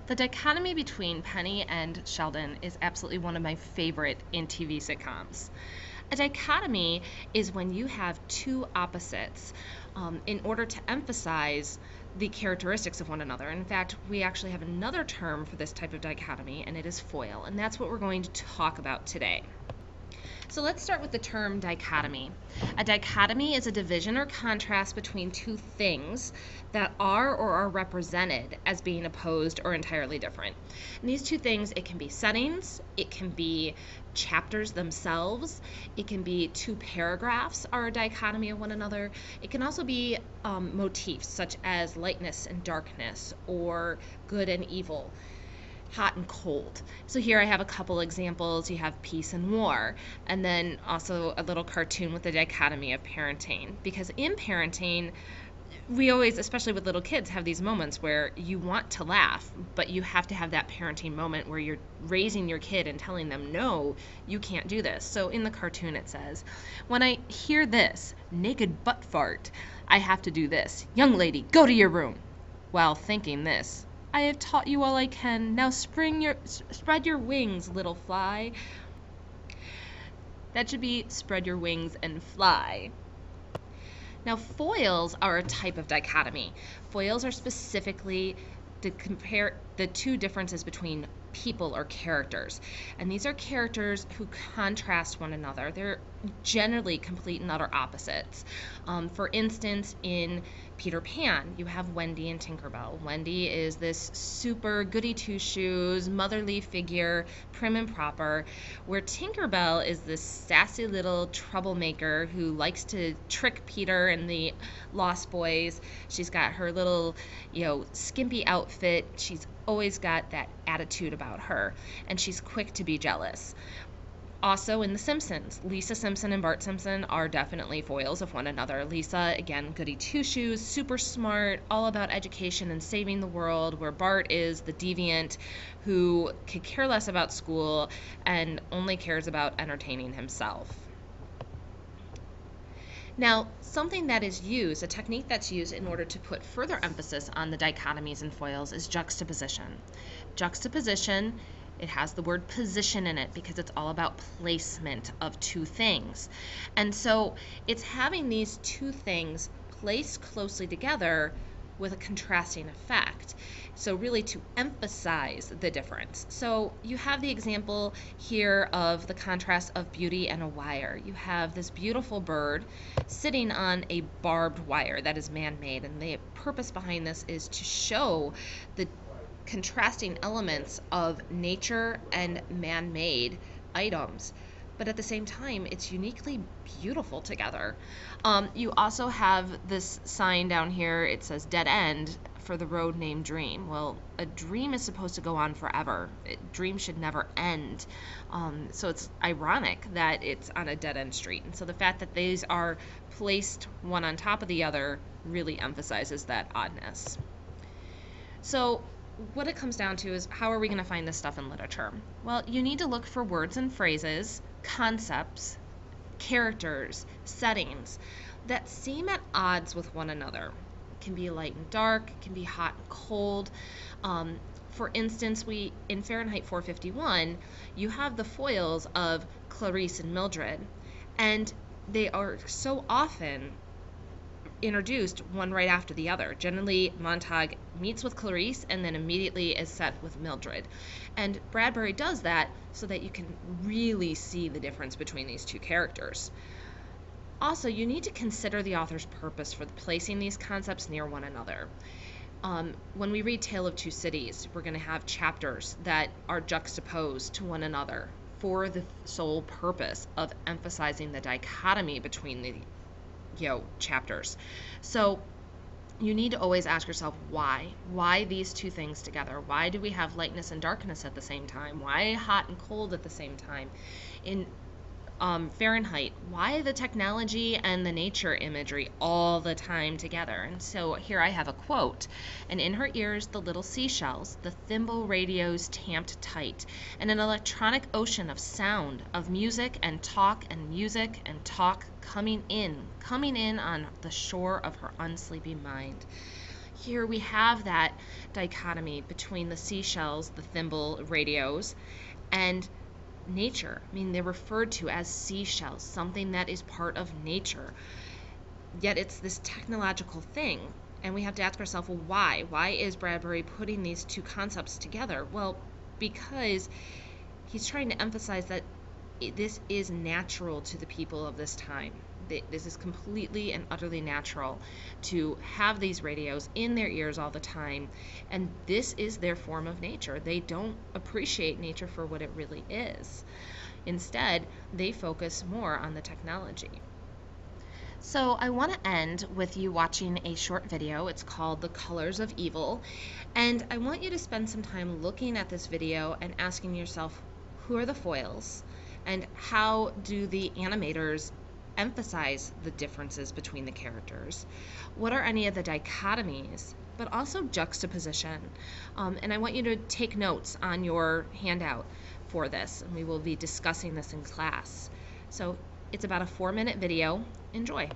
The dichotomy between Penny and Sheldon is absolutely one of my favorite in TV sitcoms. A dichotomy is when you have two opposites in order to emphasize the characteristics of one another. In fact, we actually have another term for this type of dichotomy, and it is foil, and that's what we're going to talk about today. So let's start with the term dichotomy. A dichotomy is a division or contrast between two things that are or are represented as being opposed or entirely different. And these two things, it can be settings, it can be chapters themselves, it can be two paragraphs are a dichotomy of one another. It can also be motifs such as lightness and darkness or good and evil, hot and cold. So here I have a couple examples. You have peace and war, and then also a little cartoon with the dichotomy of parenting. Because in parenting, we always, especially with little kids, have these moments where you want to laugh, but you have to have that parenting moment where you're raising your kid and telling them, no, you can't do this. So in the cartoon it says, when I hear this, naked butt fart, I have to do this. Young lady, go to your room. While thinking this, I have taught you all I can. Now spread your wings, little fly. That should be spread your wings and fly. Now, foils are a type of dichotomy. Foils are specifically to compare the two differences between people or characters. And these are characters who contrast one another. They're generally complete and utter opposites. For instance, in Peter Pan, you have Wendy and Tinkerbell. Wendy is this super goody two-shoes, motherly figure, prim and proper, where Tinkerbell is this sassy little troublemaker who likes to trick Peter and the Lost Boys. She's got her little, skimpy outfit. She's always got that attitude about her, and she's quick to be jealous. Also in The Simpsons, Lisa Simpson and Bart Simpson are definitely foils of one another. Lisa, again, goody two-shoes, super smart, all about education and saving the world, where Bart is the deviant who could care less about school and only cares about entertaining himself. Now, something that is used, a technique that's used in order to put further emphasis on the dichotomies and foils is juxtaposition. Juxtaposition, it has the word position in it because it's all about placement of two things. And so it's having these two things placed closely together with a contrasting effect. So really to emphasize the difference. So you have the example here of the contrast of beauty and a wire. You have this beautiful bird sitting on a barbed wire that is man-made, and the purpose behind this is to show the contrasting elements of nature and man-made items. But at the same time, it's uniquely beautiful together. You also have this sign down here. It says dead end for the road named Dream. Well, a dream is supposed to go on forever. Dreams should never end. So it's ironic that it's on a dead end street. And so the fact that these are placed one on top of the other really emphasizes that oddness. So what it comes down to is, how are we going to find this stuff in literature? Well, you need to look for words and phrases, concepts, characters, settings that seem at odds with one another. It can be light and dark, it can be hot and cold. For instance, in Fahrenheit 451, you have the foils of Clarice and Mildred, and they are so often introduced one right after the other. Generally, Montague meets with Clarice and then immediately is set with Mildred. And Bradbury does that so that you can really see the difference between these two characters. Also, you need to consider the author's purpose for placing these concepts near one another. When we read Tale of Two Cities, we're going to have chapters that are juxtaposed to one another for the sole purpose of emphasizing the dichotomy between the chapters. So you need to always ask yourself why these two things together. Why do we have lightness and darkness at the same time? Why hot and cold at the same time? In Fahrenheit, why the technology and the nature imagery all the time together? And so here I have a quote. And in her ears the little seashells, the thimble radios tamped tight, and an electronic ocean of sound, of music and talk and music and talk coming in on the shore of her unsleepy mind. Here we have that dichotomy between the seashells, the thimble radios, and nature. I mean, they're referred to as seashells, something that is part of nature. Yet it's this technological thing. And we have to ask ourselves, well, why? Why is Bradbury putting these two concepts together? Well, because he's trying to emphasize that this is natural to the people of this time. This is completely and utterly natural to have these radios in their ears all the time, and this is their form of nature. They don't appreciate nature for what it really is. Instead, they focus more on the technology. So I want to end with you watching a short video. It's called The Colors of Evil, and I want you to spend some time looking at this video and asking yourself, who are the foils? And how do the animators emphasize the differences between the characters? What are any of the dichotomies, but also juxtaposition? And I want you to take notes on your handout for this, and we will be discussing this in class. So it's about a 4-minute video. Enjoy.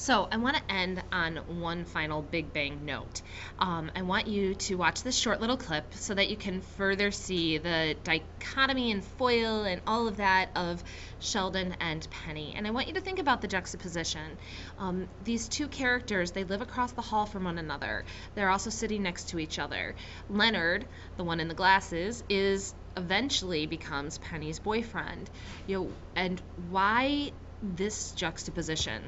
So I want to end on one final big bang note. I want you to watch this short little clip so that you can further see the dichotomy and foil and all of that of Sheldon and Penny. And I want you to think about the juxtaposition. These two characters, they live across the hall from one another. They're also sitting next to each other. Leonard, the one in the glasses, is eventually becomes Penny's boyfriend. And why this juxtaposition?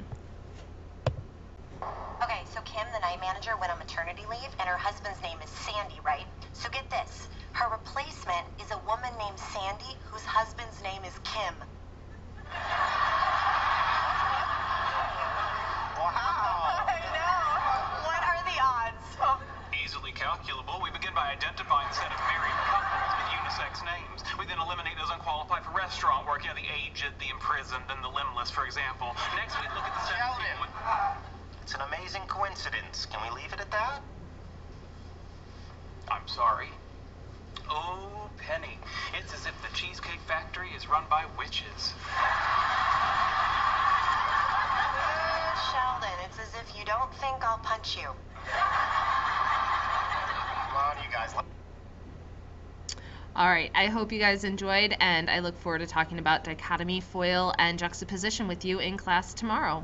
Okay, so Kim, the night manager, went on maternity leave, and her husband's name is Sandy, right? So get this. Her replacement is a woman named Sandy, whose husband's name is Kim. Wow! I know! What are the odds? Easily calculable. We begin by identifying a set of married couples with unisex names. We then eliminate those unqualified for restaurant work, the aged, the imprisoned, and the limbless, for example. Next, we look at the set of people with... It's an amazing coincidence. Can we leave it at that? I'm sorry. Oh, Penny. It's as if the Cheesecake Factory is run by witches. Sheldon, it's as if you don't think I'll punch you. Come on, you guys. All right, I hope you guys enjoyed, and I look forward to talking about dichotomy, foil, and juxtaposition with you in class tomorrow.